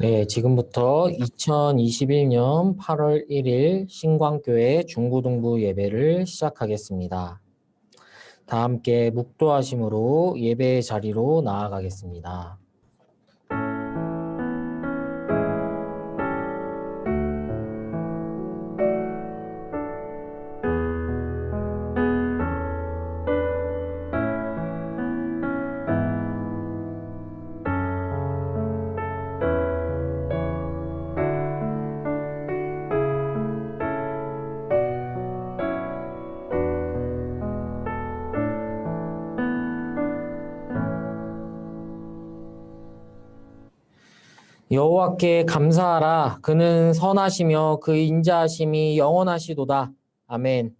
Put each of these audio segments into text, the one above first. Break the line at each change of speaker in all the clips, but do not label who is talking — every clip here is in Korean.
네, 지금부터 2021년 8월 1일 신광교회 중고등부 예배를 시작하겠습니다. 다 함께 묵도하심으로 예배의 자리로 나아가겠습니다. 여호와께 감사하라. 그는 선하시며 그 인자하심이 영원하시도다. 아멘.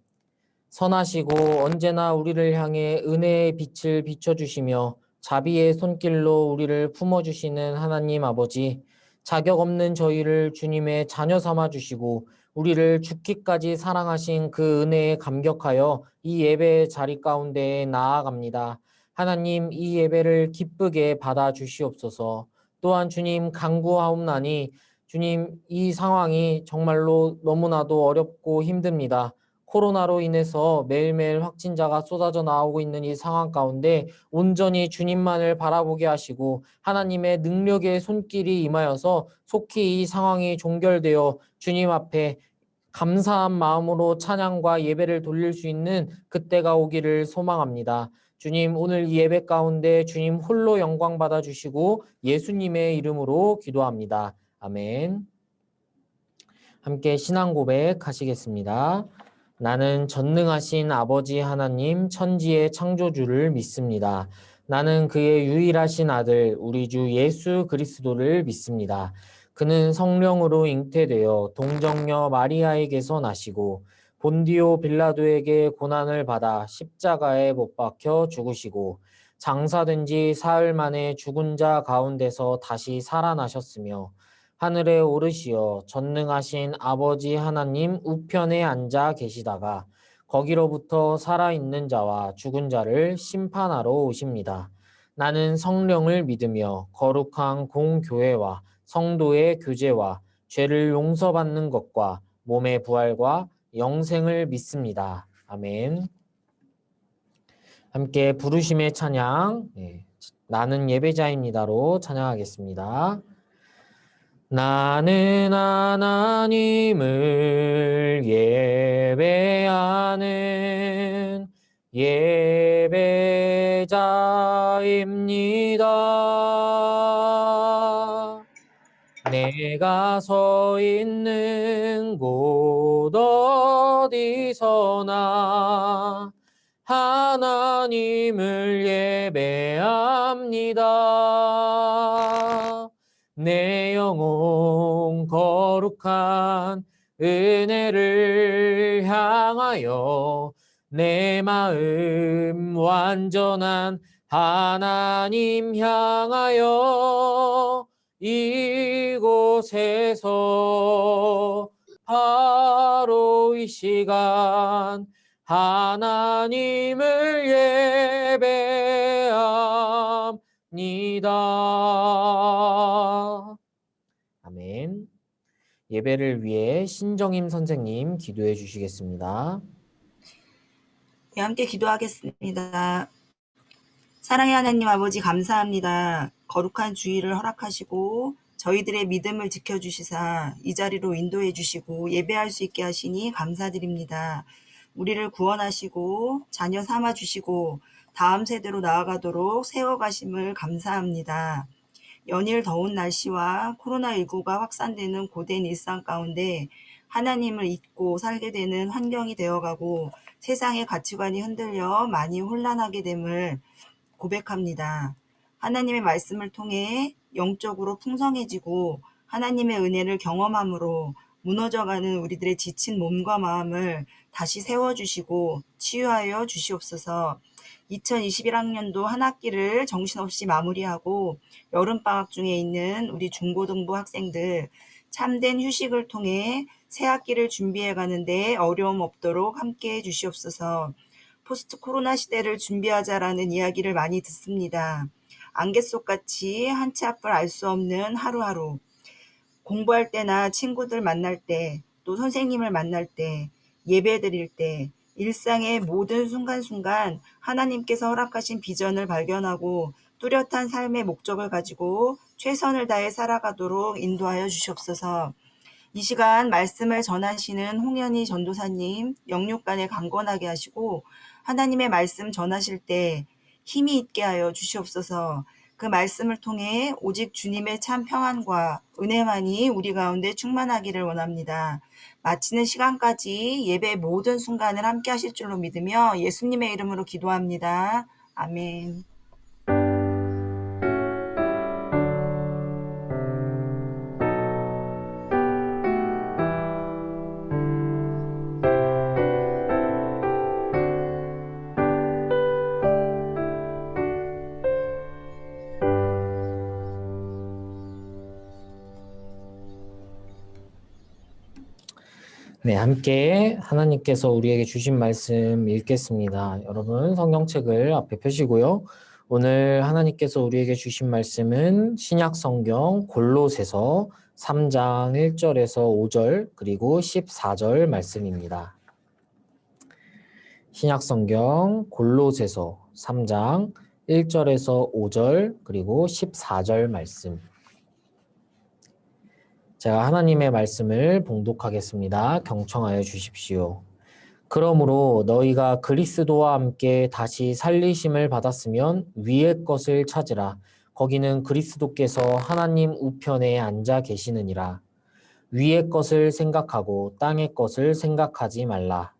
선하시고 언제나 우리를 향해 은혜의 빛을 비춰주시며 자비의 손길로 우리를 품어주시는 하나님 아버지, 자격 없는 저희를 주님의 자녀 삼아주시고 우리를 죽기까지 사랑하신 그 은혜에 감격하여 이 예배 자리 가운데 나아갑니다. 하나님, 이 예배를 기쁘게 받아주시옵소서. 또한 주님 간구하옵나니 주님, 이 상황이 정말로 너무나도 어렵고 힘듭니다. 코로나로 인해서 매일매일 확진자가 쏟아져 나오고 있는 이 상황 가운데 온전히 주님만을 바라보게 하시고 하나님의 능력의 손길이 임하여서 속히 이 상황이 종결되어 주님 앞에 감사한 마음으로 찬양과 예배를 돌릴 수 있는 그때가 오기를 소망합니다. 주님, 오늘 이 예배 가운데 주님 홀로 영광 받아주시고 예수님의 이름으로 기도합니다. 아멘. 함께 신앙 고백 하시겠습니다. 나는 전능하신 아버지 하나님 천지의 창조주를 믿습니다. 나는 그의 유일하신 아들 우리 주 예수 그리스도를 믿습니다. 그는 성령으로 잉태되어 동정녀 마리아에게서 나시고 본디오 빌라도에게 고난을 받아 십자가에 못 박혀 죽으시고 장사된 지 사흘 만에 죽은 자 가운데서 다시 살아나셨으며 하늘에 오르시어 전능하신 아버지 하나님 우편에 앉아 계시다가 거기로부터 살아있는 자와 죽은 자를 심판하러 오십니다. 나는 성령을 믿으며 거룩한 공교회와 성도의 교제와 죄를 용서받는 것과 몸의 부활과 영생을 믿습니다. 아멘. 함께 부르심의 찬양, 나는 예배자입니다로 찬양하겠습니다. 나는 하나님을 예배하는 예배자입니다. 내가 서 있는 곳 어디서나 하나님을 예배합니다. 내 영혼 거룩한 은혜를 향하여 내 마음 완전한 하나님 향하여 이곳에서 바로 이 시간 하나님을 예배합니다. 아멘. 예배를 위해 신정임 선생님 기도해 주시겠습니다.
네, 함께 기도하겠습니다. 사랑의 하나님 아버지 감사합니다. 거룩한 주일을 허락하시고 저희들의 믿음을 지켜주시사 이 자리로 인도해 주시고 예배할 수 있게 하시니 감사드립니다. 우리를 구원하시고 자녀 삼아 주시고 다음 세대로 나아가도록 세워가심을 감사합니다. 연일 더운 날씨와 코로나19가 확산되는 고된 일상 가운데 하나님을 잊고 살게 되는 환경이 되어가고 세상의 가치관이 흔들려 많이 혼란하게 됨을 고백합니다. 하나님의 말씀을 통해 영적으로 풍성해지고 하나님의 은혜를 경험함으로 무너져가는 우리들의 지친 몸과 마음을 다시 세워주시고 치유하여 주시옵소서. 2021학년도 한 학기를 정신없이 마무리하고 여름방학 중에 있는 우리 중고등부 학생들 참된 휴식을 통해 새 학기를 준비해 가는데 어려움 없도록 함께해 주시옵소서. 포스트 코로나 시대를 준비하자라는 이야기를 많이 듣습니다. 안개 속같이 한치 앞을 알 수 없는 하루하루. 공부할 때나 친구들 만날 때, 또 선생님을 만날 때, 예배 드릴 때, 일상의 모든 순간순간 하나님께서 허락하신 비전을 발견하고 뚜렷한 삶의 목적을 가지고 최선을 다해 살아가도록 인도하여 주시옵소서. 이 시간 말씀을 전하시는 홍현희 전도사님 영육간에 강건하게 하시고 하나님의 말씀 전하실 때 힘이 있게 하여 주시옵소서. 그 말씀을 통해 오직 주님의 참 평안과 은혜만이 우리 가운데 충만하기를 원합니다. 마치는 시간까지 예배의 모든 순간을 함께 하실 줄로 믿으며 예수님의 이름으로 기도합니다. 아멘.
네, 함께 하나님께서 우리에게 주신 말씀 읽겠습니다. 여러분 성경책을 앞에 펴시고요. 오늘 하나님께서 우리에게 주신 말씀은 신약 성경 골로새서 3장 1절에서 5절 그리고 14절 말씀입니다. 신약 성경 골로새서 3장 1절에서 5절 그리고 14절 말씀. 제가 하나님의 말씀을 봉독하겠습니다. 경청하여 주십시오. 그러므로 너희가 그리스도와 함께 다시 살리심을 받았으면 위의 것을 찾으라. 거기는 그리스도께서 하나님 우편에 앉아 계시느니라. 위의 것을 생각하고 땅의 것을 생각하지 말라.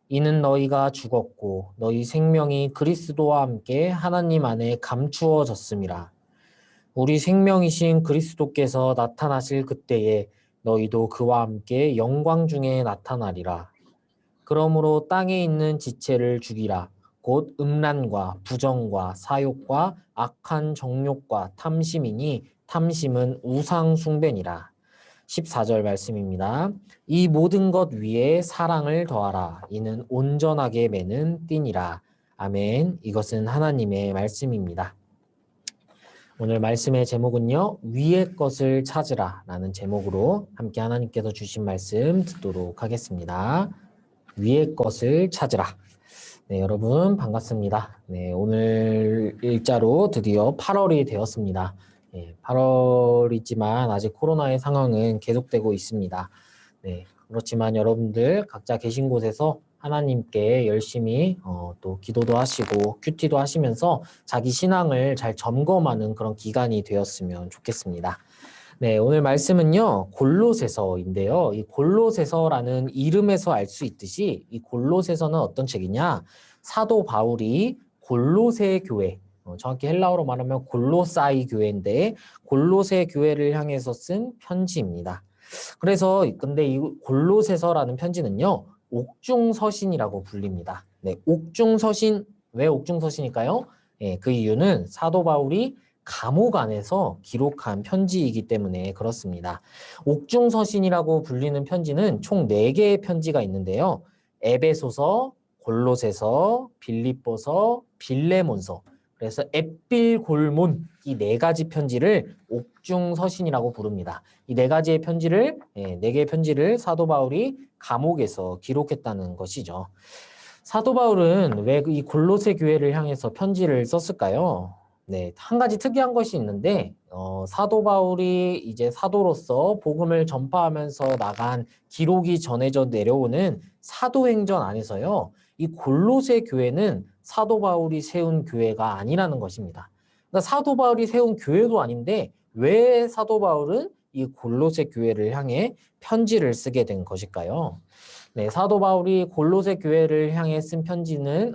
이는 너희가 죽었고 너희 생명이 그리스도와 함께 하나님 안에 감추어졌음이라. 우리 생명이신 그리스도께서 나타나실 그때에 너희도 그와 함께 영광 중에 나타나리라. 그러므로 땅에 있는 지체를 죽이라. 곧 음란과 부정과 사욕과 악한 정욕과 탐심이니 탐심은 우상 숭배니라. 14절 말씀입니다. 이 모든 것 위에 사랑을 더하라. 이는 온전하게 매는 띠니라. 아멘. 이것은 하나님의 말씀입니다. 오늘 말씀의 제목은요. 위의 것을 찾으라 라는 제목으로 함께 하나님께서 주신 말씀 듣도록 하겠습니다. 위의 것을 찾으라. 네, 여러분 반갑습니다. 네, 오늘 일자로 드디어 8월이 되었습니다. 네, 8월이지만 아직 코로나의 상황은 계속되고 있습니다. 네, 그렇지만 여러분들 각자 계신 곳에서 하나님께 열심히 또 기도도 하시고 큐티도 하시면서 자기 신앙을 잘 점검하는 그런 기간이 되었으면 좋겠습니다. 네, 오늘 말씀은요, 골로새서인데요. 이 골로새서라는 이름에서 알 수 있듯이 이 골로새서는 어떤 책이냐? 사도 바울이 골로새 교회, 정확히 헬라어로 말하면 골로사이 교회인데 골로새 교회를 향해서 쓴 편지입니다. 그래서 근데 이 골로새서라는 편지는요, 옥중서신이라고 불립니다. 네, 옥중서신, 왜 옥중서신일까요? 네, 그 이유는 사도 바울이 감옥 안에서 기록한 편지이기 때문에 그렇습니다. 옥중서신이라고 불리는 편지는 총 4개의 편지가 있는데요. 에베소서, 골로새서, 빌립보서, 빌레몬서. 그래서 앳빌골몬 이 4가지 편지를 옥중서신이라고 부릅니다. 이 4가지의 편지를 4개의 편지를 사도 바울이 감옥에서 기록했다는 것이죠. 사도 바울은 왜 이 골로새 교회를 향해서 편지를 썼을까요? 네, 한 가지 특이한 것이 있는데 사도 바울이 이제 사도로서 복음을 전파하면서 나간 기록이 전해져 내려오는 사도행전 안에서요. 이 골로새 교회는 사도 바울이 세운 교회가 아니라는 것입니다. 그러니까 사도 바울이 세운 교회도 아닌데 왜 사도 바울은 이 골로새 교회를 향해 편지를 쓰게 된 것일까요? 네, 사도 바울이 골로새 교회를 향해 쓴 편지는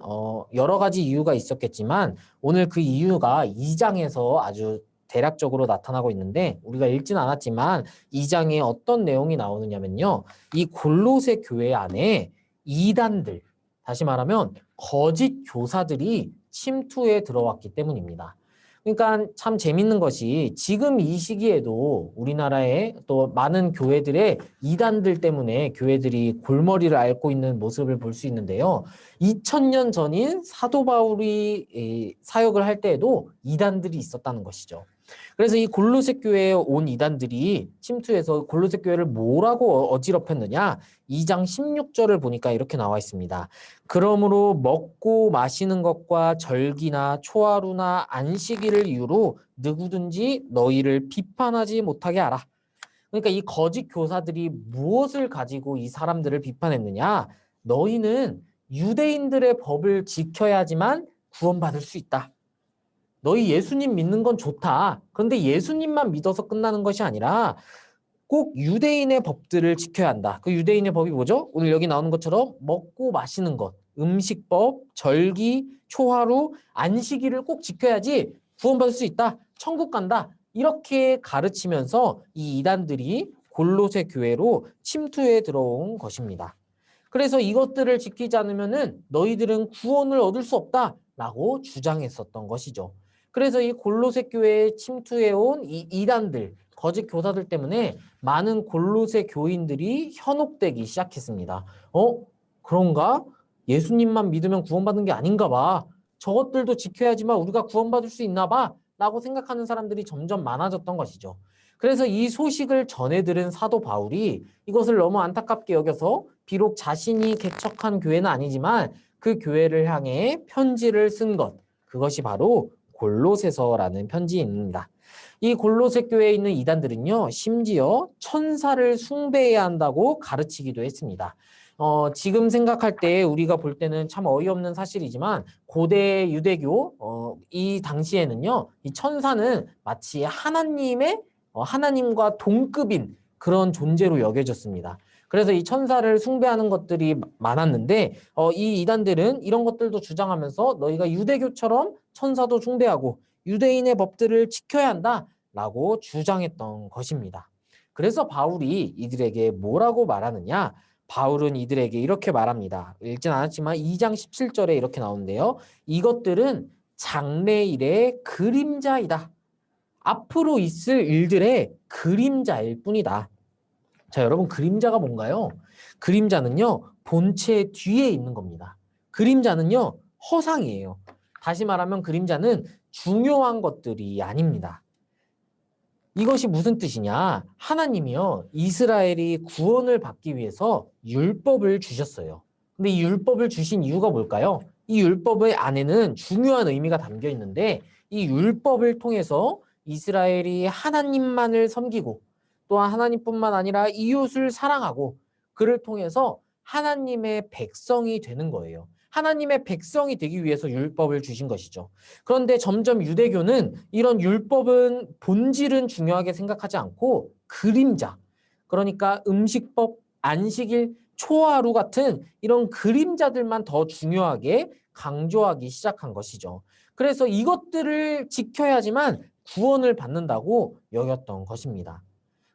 여러 가지 이유가 있었겠지만 오늘 그 이유가 2장에서 아주 대략적으로 나타나고 있는데 우리가 읽진 않았지만 2장에 어떤 내용이 나오느냐면요. 이 골로새 교회 안에 이단들, 다시 말하면 거짓 교사들이 침투해 들어왔기 때문입니다. 그러니까 참 재밌는 것이 지금 이 시기에도 우리나라에 또 많은 교회들의 이단들 때문에 교회들이 골머리를 앓고 있는 모습을 볼 수 있는데요. 2000년 전인 사도 바울이 사역을 할 때에도 이단들이 있었다는 것이죠. 그래서 이 골로새 교회에 온 이단들이 침투해서 골로새 교회를 뭐라고 어지럽혔느냐? 2장 16절을 보니까 이렇게 나와 있습니다. 그러므로 먹고 마시는 것과 절기나 초하루나 안식일을 이유로 누구든지 너희를 비판하지 못하게 하라. 그러니까 이 거짓 교사들이 무엇을 가지고 이 사람들을 비판했느냐? 너희는 유대인들의 법을 지켜야지만 구원받을 수 있다. 너희 예수님 믿는 건 좋다. 그런데 예수님만 믿어서 끝나는 것이 아니라 꼭 유대인의 법들을 지켜야 한다. 그 유대인의 법이 뭐죠? 오늘 여기 나오는 것처럼 먹고 마시는 것, 음식법, 절기, 초하루, 안식일을 꼭 지켜야지 구원받을 수 있다. 천국 간다. 이렇게 가르치면서 이 이단들이 골로새 교회로 침투해 들어온 것입니다. 그래서 이것들을 지키지 않으면은 너희들은 구원을 얻을 수 없다라고 주장했었던 것이죠. 그래서 이 골로새 교회에 침투해온 이 이단들, 거짓 교사들 때문에 많은 골로새 교인들이 현혹되기 시작했습니다. 그런가? 예수님만 믿으면 구원받는 게 아닌가 봐. 저것들도 지켜야지만 우리가 구원받을 수 있나 봐. 라고 생각하는 사람들이 점점 많아졌던 것이죠. 그래서 이 소식을 전해 들은 사도 바울이 이것을 너무 안타깝게 여겨서 비록 자신이 개척한 교회는 아니지만 그 교회를 향해 편지를 쓴 것, 그것이 바로 골로새서라는 편지입니다. 이 골로새 교회에 있는 이단들은요, 심지어 천사를 숭배해야 한다고 가르치기도 했습니다. 지금 생각할 때 우리가 볼 때는 참 어이없는 사실이지만 고대 유대교 이 당시에는요, 이 천사는 마치 하나님과 동급인 그런 존재로 여겨졌습니다. 그래서 이 천사를 숭배하는 것들이 많았는데 이 이단들은 이런 것들도 주장하면서 너희가 유대교처럼 천사도 숭배하고 유대인의 법들을 지켜야 한다라고 주장했던 것입니다. 그래서 바울이 이들에게 뭐라고 말하느냐? 바울은 이들에게 이렇게 말합니다. 읽진 않았지만 2장 17절에 이렇게 나오는데요. 이것들은 장래일의 그림자이다. 앞으로 있을 일들의 그림자일 뿐이다. 자, 여러분, 그림자가 뭔가요? 그림자는요, 본체 뒤에 있는 겁니다. 그림자는요, 허상이에요. 다시 말하면 그림자는 중요한 것들이 아닙니다. 이것이 무슨 뜻이냐? 하나님이요, 이스라엘이 구원을 받기 위해서 율법을 주셨어요. 근데 이 율법을 주신 이유가 뭘까요? 이 율법의 안에는 중요한 의미가 담겨 있는데 이 율법을 통해서 이스라엘이 하나님만을 섬기고 또한 하나님뿐만 아니라 이웃을 사랑하고 그를 통해서 하나님의 백성이 되는 거예요. 하나님의 백성이 되기 위해서 율법을 주신 것이죠. 그런데 점점 유대교는 이런 율법은 본질은 중요하게 생각하지 않고 그림자, 그러니까 음식법, 안식일, 초하루 같은 이런 그림자들만 더 중요하게 강조하기 시작한 것이죠. 그래서 이것들을 지켜야지만 구원을 받는다고 여겼던 것입니다.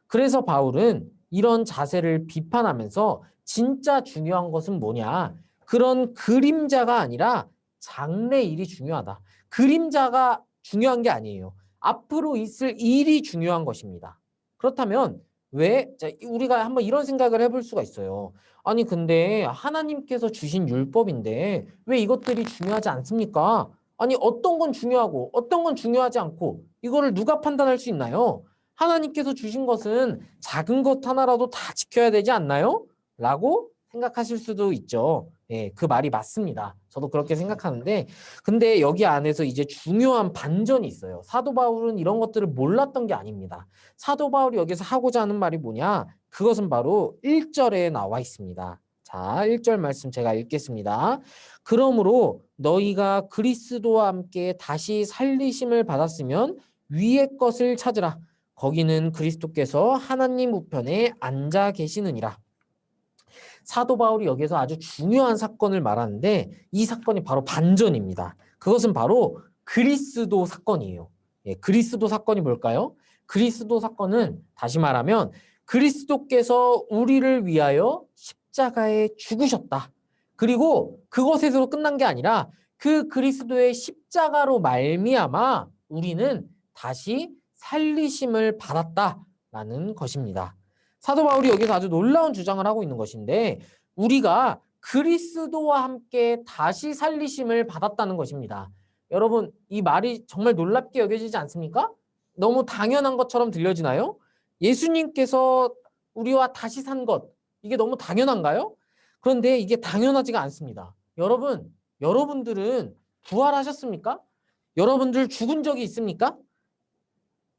그래서 바울은 이런 자세를 비판하면서 진짜 중요한 것은 뭐냐? 그런 그림자가 아니라 장래일이 중요하다. 그림자가 중요한 게 아니에요. 앞으로 있을 일이 중요한 것입니다. 그렇다면 우리가 한번 이런 생각을 해볼 수가 있어요. 아니 근데 하나님께서 주신 율법인데 왜 이것들이 중요하지 않습니까? 아니 어떤 건 중요하고 어떤 건 중요하지 않고 이거를 누가 판단할 수 있나요? 하나님께서 주신 것은 작은 것 하나라도 다 지켜야 되지 않나요? 라고 생각하실 수도 있죠. 예, 그 말이 맞습니다. 저도 그렇게 생각하는데, 근데 여기 안에서 이제 중요한 반전이 있어요. 사도 바울은 이런 것들을 몰랐던 게 아닙니다. 사도 바울이 여기서 하고자 하는 말이 뭐냐? 그것은 바로 1절에 나와 있습니다. 자, 1절 말씀 제가 읽겠습니다. 그러므로 너희가 그리스도와 함께 다시 살리심을 받았으면 위의 것을 찾으라. 거기는 그리스도께서 하나님 우편에 앉아 계시느니라. 사도 바울이 여기서 아주 중요한 사건을 말하는데 이 사건이 바로 반전입니다. 그것은 바로 그리스도 사건이에요. 예, 그리스도 사건이 뭘까요? 그리스도 사건은 다시 말하면 그리스도께서 우리를 위하여 십자가에 죽으셨다. 그리고 그것에서 끝난 게 아니라 그 그리스도의 십자가로 말미암아 우리는 다시 살리심을 받았다라는 것입니다. 사도 바울이 여기서 아주 놀라운 주장을 하고 있는 것인데 우리가 그리스도와 함께 다시 살리심을 받았다는 것입니다. 여러분, 이 말이 정말 놀랍게 여겨지지 않습니까? 너무 당연한 것처럼 들려지나요? 예수님께서 우리와 다시 산 것, 이게 너무 당연한가요? 그런데 이게 당연하지가 않습니다. 여러분들은 부활하셨습니까? 여러분들 죽은 적이 있습니까?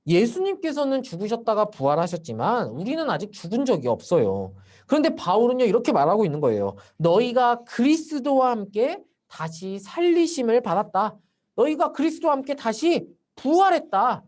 예수님께서는 죽으셨다가 부활하셨지만 우리는 아직 죽은 적이 없어요. 그런데 바울은요, 이렇게 말하고 있는 거예요. 너희가 그리스도와 함께 다시 살리심을 받았다. 너희가 그리스도와 함께 다시 부활했다.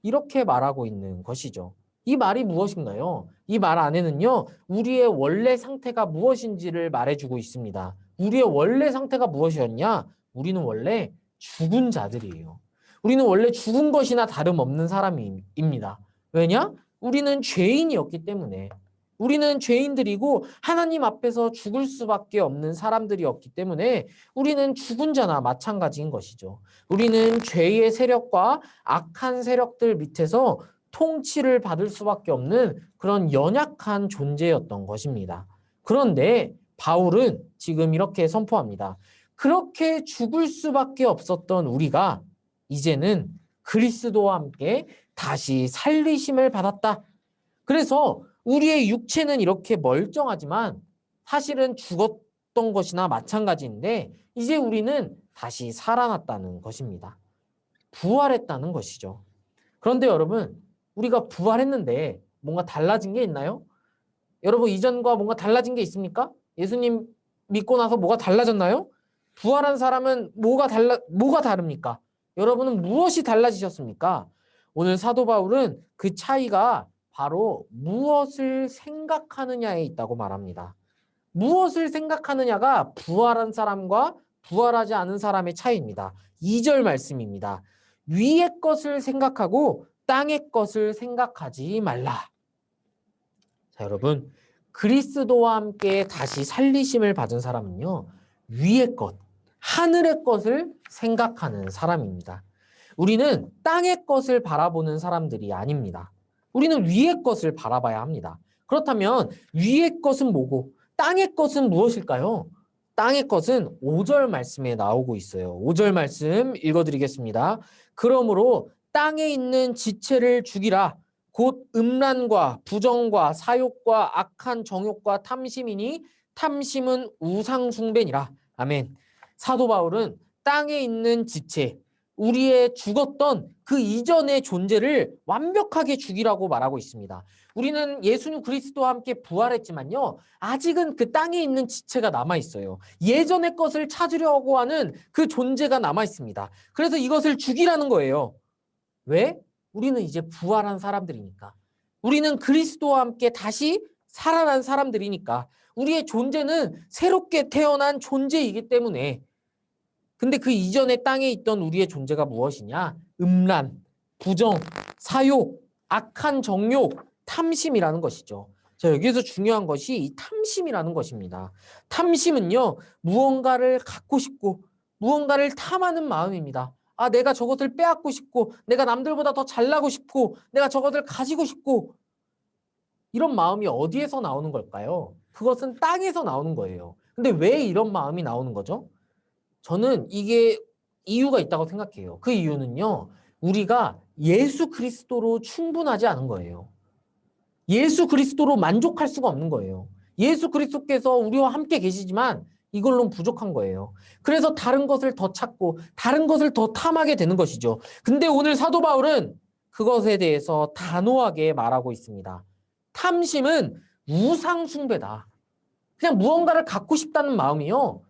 이렇게 말하고 있는 것이죠. 이 말이 무엇인가요? 이 말 안에는요, 우리의 원래 상태가 무엇인지를 말해주고 있습니다. 우리의 원래 상태가 무엇이었냐? 우리는 원래 죽은 자들이에요. 우리는 원래 죽은 것이나 다름없는 사람입니다. 왜냐? 우리는 죄인이었기 때문에. 우리는 죄인들이고 하나님 앞에서 죽을 수밖에 없는 사람들이었기 때문에 우리는 죽은 자나 마찬가지인 것이죠. 우리는 죄의 세력과 악한 세력들 밑에서 통치를 받을 수밖에 없는 그런 연약한 존재였던 것입니다. 그런데 바울은 지금 이렇게 선포합니다. 그렇게 죽을 수밖에 없었던 우리가 이제는 그리스도와 함께 다시 살리심을 받았다. 그래서 우리의 육체는 이렇게 멀쩡하지만 사실은 죽었던 것이나 마찬가지인데 이제 우리는 다시 살아났다는 것입니다. 부활했다는 것이죠. 그런데 여러분, 우리가 부활했는데 뭔가 달라진 게 있나요? 여러분, 이전과 뭔가 달라진 게 있습니까? 예수님 믿고 나서 뭐가 달라졌나요? 부활한 사람은 뭐가 다릅니까? 여러분은 무엇이 달라지셨습니까? 오늘 사도 바울은 그 차이가 바로 무엇을 생각하느냐에 있다고 말합니다. 무엇을 생각하느냐가 부활한 사람과 부활하지 않은 사람의 차이입니다. 2절 말씀입니다. 위의 것을 생각하고 땅의 것을 생각하지 말라. 자, 여러분, 그리스도와 함께 다시 살리심을 받은 사람은요, 위의 것, 하늘의 것을 생각하는 사람입니다. 우리는 땅의 것을 바라보는 사람들이 아닙니다. 우리는 위의 것을 바라봐야 합니다. 그렇다면 위의 것은 뭐고 땅의 것은 무엇일까요? 땅의 것은 5절 말씀에 나오고 있어요. 5절 말씀 읽어드리겠습니다. 그러므로 땅에 있는 지체를 죽이라. 곧 음란과 부정과 사욕과 악한 정욕과 탐심이니 탐심은 우상 숭배니라. 아멘. 사도 바울은 땅에 있는 지체, 우리의 죽었던 그 이전의 존재를 완벽하게 죽이라고 말하고 있습니다. 우리는 예수님 그리스도와 함께 부활했지만요, 아직은 그 땅에 있는 지체가 남아있어요. 예전의 것을 찾으려고 하는 그 존재가 남아있습니다. 그래서 이것을 죽이라는 거예요. 왜? 우리는 이제 부활한 사람들이니까. 우리는 그리스도와 함께 다시 살아난 사람들이니까. 우리의 존재는 새롭게 태어난 존재이기 때문에. 근데 그 이전에 땅에 있던 우리의 존재가 무엇이냐? 음란, 부정, 사욕, 악한 정욕, 탐심이라는 것이죠. 자, 여기에서 중요한 것이 이 탐심이라는 것입니다. 탐심은요, 무언가를 갖고 싶고 무언가를 탐하는 마음입니다. 아, 내가 저것을 빼앗고 싶고 내가 남들보다 더 잘나고 싶고 내가 저것을 가지고 싶고 이런 마음이 어디에서 나오는 걸까요? 그것은 땅에서 나오는 거예요. 근데 왜 이런 마음이 나오는 거죠? 저는 이게 이유가 있다고 생각해요. 그 이유는요, 우리가 예수 그리스도로 충분하지 않은 거예요. 예수 그리스도로 만족할 수가 없는 거예요. 예수 그리스도께서 우리와 함께 계시지만 이걸로는 부족한 거예요. 그래서 다른 것을 더 찾고 다른 것을 더 탐하게 되는 것이죠. 근데 오늘 사도 바울은 그것에 대해서 단호하게 말하고 있습니다. 탐심은 우상 숭배다. 그냥 무언가를 갖고 싶다는 마음이요,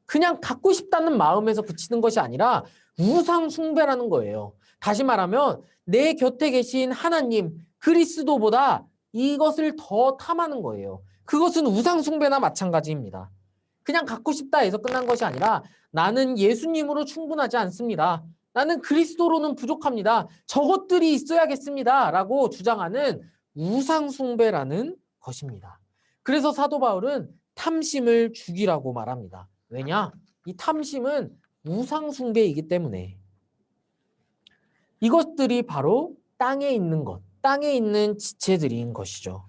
그냥 갖고 싶다는 마음에서 그치는 것이 아니라 우상 숭배라는 거예요. 다시 말하면 내 곁에 계신 하나님, 그리스도보다 이것을 더 탐하는 거예요. 그것은 우상 숭배나 마찬가지입니다. 그냥 갖고 싶다 해서 끝난 것이 아니라 나는 예수님으로 충분하지 않습니다. 나는 그리스도로는 부족합니다. 저것들이 있어야겠습니다. 라고 주장하는 우상 숭배라는 것입니다. 그래서 사도 바울은 탐심을 죽이라고 말합니다. 왜냐? 이 탐심은 우상 숭배이기 때문에. 이것들이 바로 땅에 있는 것, 땅에 있는 지체들인 것이죠.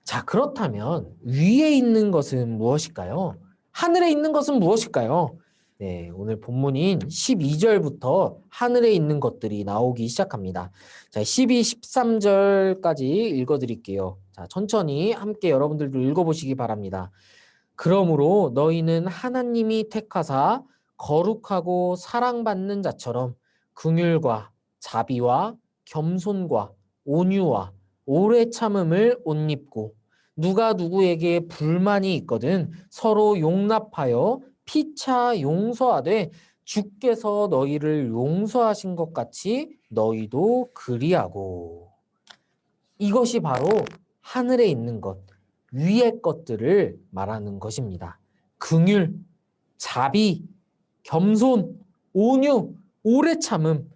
자, 그렇다면 위에 있는 것은 무엇일까요? 하늘에 있는 것은 무엇일까요? 네, 오늘 본문인 12절부터 하늘에 있는 것들이 나오기 시작합니다. 자, 12, 13절까지 읽어드릴게요. 자, 천천히 함께 여러분들도 읽어보시기 바랍니다. 그러므로 너희는 하나님이 택하사 거룩하고 사랑받는 자처럼 긍휼과 자비와 겸손과 온유와 오래 참음을 옷 입고 누가 누구에게 불만이 있거든 서로 용납하여 피차 용서하되 주께서 너희를 용서하신 것 같이 너희도 그리하고. 이것이 바로 하늘에 있는 것, 위의 것들을 말하는 것입니다. 긍휼, 자비, 겸손, 온유, 오래 참음.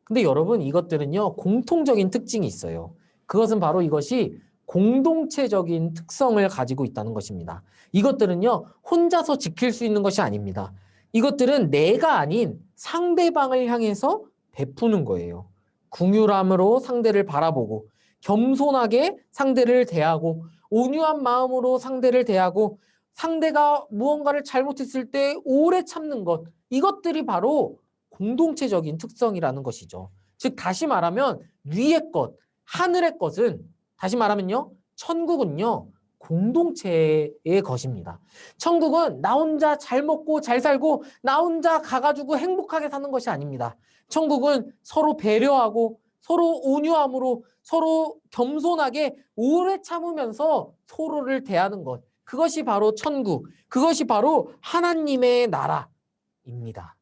근데 여러분, 이것들은요 공통적인 특징이 있어요. 그것은 바로 이것이 공동체적인 특성을 가지고 있다는 것입니다. 이것들은요 혼자서 지킬 수 있는 것이 아닙니다. 이것들은 내가 아닌 상대방을 향해서 베푸는 거예요. 긍휼함으로 상대를 바라보고 겸손하게 상대를 대하고 온유한 마음으로 상대를 대하고 상대가 무언가를 잘못했을 때 오래 참는 것, 이것들이 바로 공동체적인 특성이라는 것이죠. 즉 다시 말하면 위의 것, 하늘의 것은 다시 말하면요, 천국은요 공동체의 것입니다. 천국은 나 혼자 잘 먹고 잘 살고 나 혼자 가가지고 행복하게 사는 것이 아닙니다. 천국은 서로 배려하고 서로 온유함으로 서로 겸손하게 오래 참으면서 서로를 대하는 것, 그것이 바로 천국, 그것이 바로 하나님의 나라입니다.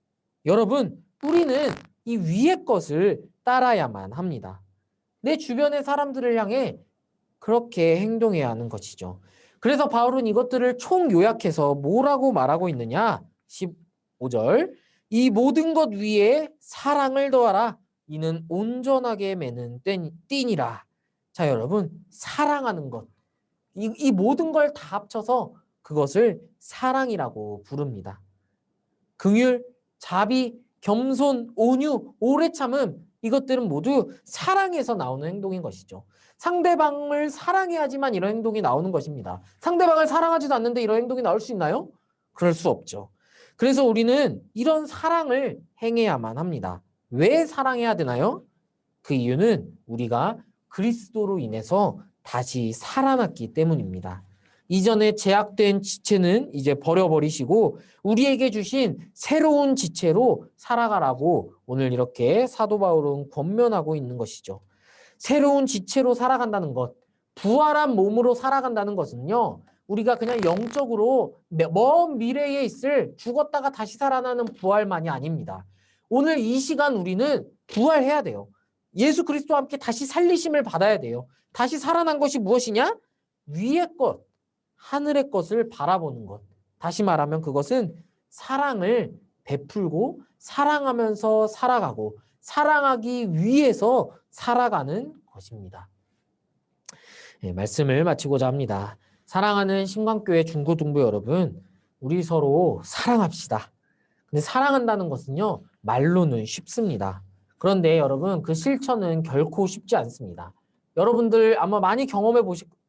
여러분, 우리는 이 위의 것을 따라야만 합니다. 내 주변의 사람들을 향해 그렇게 행동해야 하는 것이죠. 그래서 바울은 이것들을 총요약해서 뭐라고 말하고 있느냐? 15절. 이 모든 것 위에 사랑을 더하라. 이는 온전하게 매는 띠니라. 자, 여러분, 사랑하는 것. 이 모든 걸 다 합쳐서 그것을 사랑이라고 부릅니다. 긍휼, 자비, 겸손, 온유, 오래 참음, 이것들은 모두 사랑에서 나오는 행동인 것이죠. 상대방을 사랑해야지만 이런 행동이 나오는 것입니다. 상대방을 사랑하지도 않는데 이런 행동이 나올 수 있나요? 그럴 수 없죠. 그래서 우리는 이런 사랑을 행해야만 합니다. 왜 사랑해야 되나요? 그 이유는 우리가 그리스도로 인해서 다시 살아났기 때문입니다. 이전에 제약된 지체는 이제 버려버리시고 우리에게 주신 새로운 지체로 살아가라고 오늘 이렇게 사도 바울은 권면하고 있는 것이죠. 새로운 지체로 살아간다는 것, 부활한 몸으로 살아간다는 것은요, 우리가 그냥 영적으로 먼 미래에 있을 죽었다가 다시 살아나는 부활만이 아닙니다. 오늘 이 시간 우리는 부활해야 돼요. 예수 그리스도와 함께 다시 살리심을 받아야 돼요. 다시 살아난 것이 무엇이냐? 위의 것, 하늘의 것을 바라보는 것. 다시 말하면 그것은 사랑을 베풀고 사랑하면서 살아가고 사랑하기 위해서 살아가는 것입니다. 네, 말씀을 마치고자 합니다. 사랑하는 신광교회 중고등부 여러분, 우리 서로 사랑합시다. 근데 사랑한다는 것은요, 말로는 쉽습니다. 그런데 여러분, 그 실천은 결코 쉽지 않습니다. 여러분들 아마 많이 경험해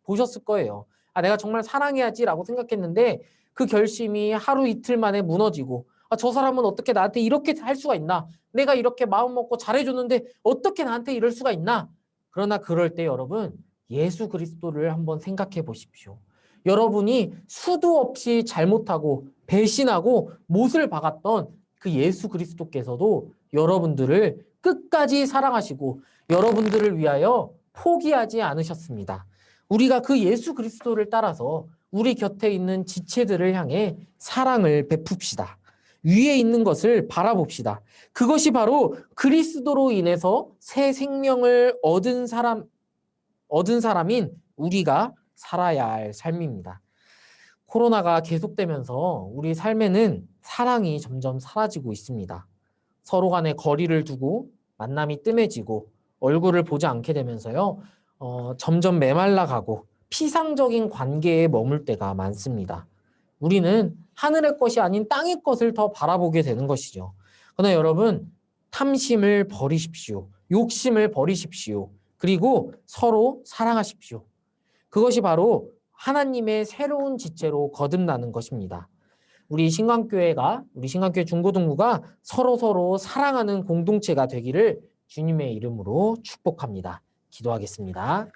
보셨을 거예요. 아, 내가 정말 사랑해야지라고 생각했는데 그 결심이 하루 이틀 만에 무너지고, 아, 저 사람은 어떻게 나한테 이렇게 할 수가 있나? 내가 이렇게 마음 먹고 잘해줬는데 어떻게 나한테 이럴 수가 있나? 그러나 그럴 때 여러분, 예수 그리스도를 한번 생각해 보십시오. 여러분이 수도 없이 잘못하고 배신하고 못을 박았던 그 예수 그리스도께서도 여러분들을 끝까지 사랑하시고 여러분들을 위하여 포기하지 않으셨습니다. 우리가 그 예수 그리스도를 따라서 우리 곁에 있는 지체들을 향해 사랑을 베풉시다. 위에 있는 것을 바라봅시다. 그것이 바로 그리스도로 인해서 새 생명을 얻은 사람인 우리가 살아야 할 삶입니다. 코로나가 계속되면서 우리 삶에는 사랑이 점점 사라지고 있습니다. 서로 간에 거리를 두고 만남이 뜸해지고 얼굴을 보지 않게 되면서요, 점점 메말라가고 피상적인 관계에 머물 때가 많습니다. 우리는 하늘의 것이 아닌 땅의 것을 더 바라보게 되는 것이죠. 그러나 여러분, 탐심을 버리십시오. 욕심을 버리십시오. 그리고 서로 사랑하십시오. 그것이 바로 하나님의 새로운 지체로 거듭나는 것입니다. 우리 신강교회 중고등부가 서로 사랑하는 공동체가 되기를 주님의 이름으로 축복합니다. 기도하겠습니다.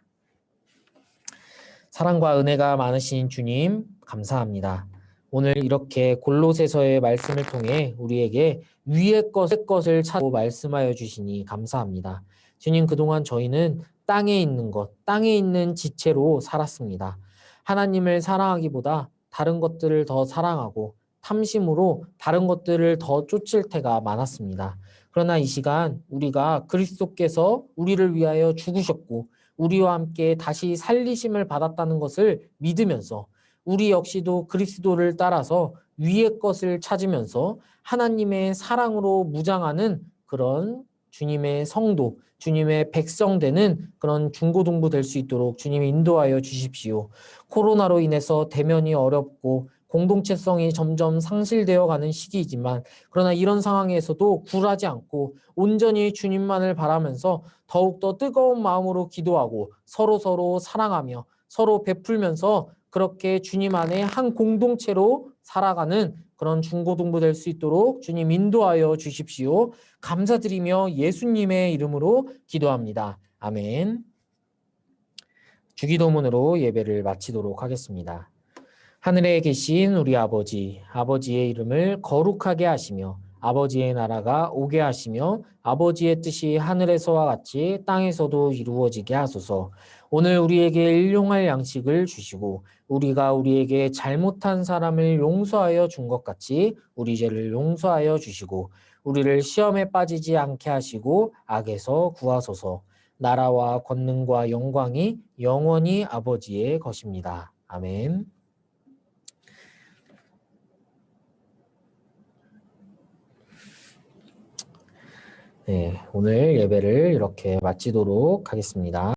사랑과 은혜가 많으신 주님, 감사합니다. 오늘 이렇게 골로새서의 말씀을 통해 우리에게 위의 것을 찾고 말씀하여 주시니 감사합니다. 주님, 그동안 저희는 땅에 있는 것, 땅에 있는 지체로 살았습니다. 하나님을 사랑하기보다 다른 것들을 더 사랑하고 탐심으로 다른 것들을 더 쫓을 때가 많았습니다. 그러나 이 시간 우리가 그리스도께서 우리를 위하여 죽으셨고 우리와 함께 다시 살리심을 받았다는 것을 믿으면서 우리 역시도 그리스도를 따라서 위의 것을 찾으면서 하나님의 사랑으로 무장하는 그런 주님의 성도, 주님의 백성 되는 그런 중고등부 될 수 있도록 주님이 인도하여 주십시오. 코로나로 인해서 대면이 어렵고 공동체성이 점점 상실되어 가는 시기이지만 그러나 이런 상황에서도 굴하지 않고 온전히 주님만을 바라면서 더욱더 뜨거운 마음으로 기도하고 서로 사랑하며 서로 베풀면서 그렇게 주님 안에 한 공동체로 살아가는 그런 중고등부 될 수 있도록 주님 인도하여 주십시오. 감사드리며 예수님의 이름으로 기도합니다. 아멘. 주기도문으로 예배를 마치도록 하겠습니다. 하늘에 계신 우리 아버지, 아버지의 이름을 거룩하게 하시며 아버지의 나라가 오게 하시며 아버지의 뜻이 하늘에서와 같이 땅에서도 이루어지게 하소서. 오늘 우리에게 일용할 양식을 주시고 우리가 우리에게 잘못한 사람을 용서하여 준 것 같이 우리 죄를 용서하여 주시고 우리를 시험에 빠지지 않게 하시고 악에서 구하소서. 나라와 권능과 영광이 영원히 아버지의 것입니다. 아멘. 네, 오늘 예배를 이렇게 마치도록 하겠습니다.